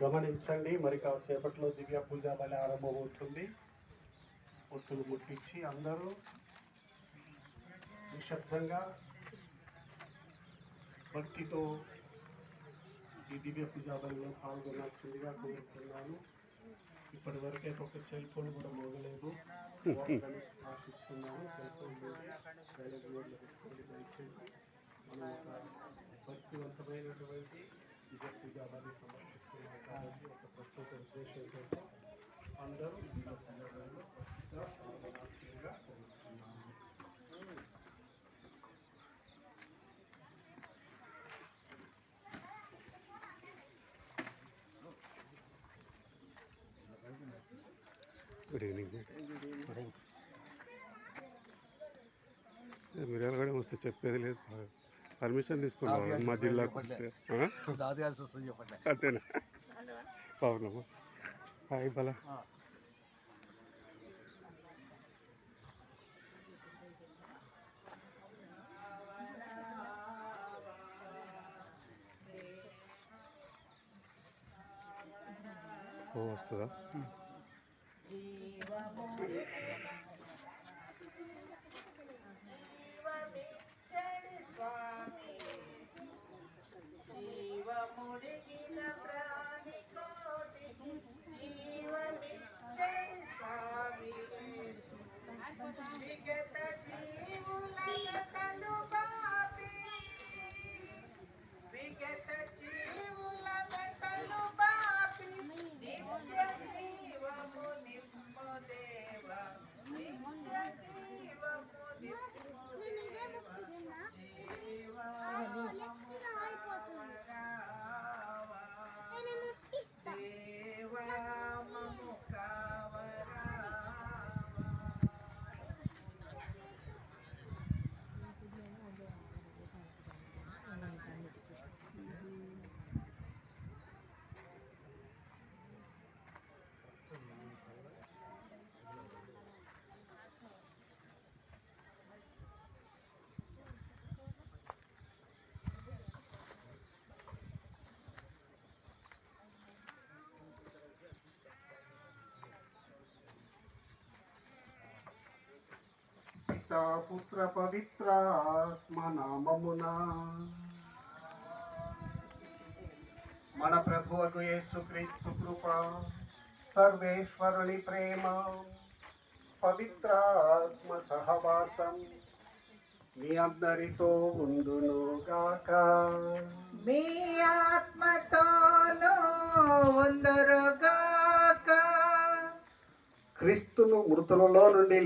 గమనించండి, మరి కాసేపట్లో దివ్య పూజా బలి ఆరంభమవుతుంది. ఒత్తులు ముట్టించి అందరూ నిశ్శబ్దంగా భక్తితో ఈ దివ్య పూజా బలిలో పాల్గొనాల్సిందిగా కోరుతున్నాను. ఇప్పటి వరకే ఒక సెల్ ఫోన్ కూడా మోగలేదు. ఆశిస్తున్నాను. సెల్ ఫోన్ దయచేసి మనం ఒక భక్తివంతమైనటువంటి దివ్య పూజా బలి సమర్పిస్తున్నాం కాబట్టి ఒక ప్రస్తుత ఉద్దేశంతో అందరూ దివ్య పూజా బలిలో పాల్గొనాల్సిందిగా కోరుతున్నాను. Good evening. మిర్యాల కూడా వస్తే చెప్పేది లేదు, పర్మిషన్ తీసుకున్నాం మా జిల్లాకు వస్తే అంతేనా? అవునమ్మా. హాయ్ బలా. ఓ వస్తుందా? జీవముడిగిన ప్రాణి కోటికి జీవమిచ్చడి స్వామి, విగత జీవుల వెతలు బాపి, విగత జీవుల వెతలు బాపి, నిత్య జీవము నిమ్ము దేవ, నిత్య జీవము నిమ్ము దేవ, పుత్ర పవిత్రాత్మ నామమున మన ప్రభువుకు యేసుక్రీస్తు కృప, సర్వేశ్వరుని ప్రేమ, పవిత్రాత్మ సహవాసం మీ అందరితో ఉండును గాక. మీ ఆత్మతోనూ ఉందురుగాక. క్రీస్తును మృతులలో నుండి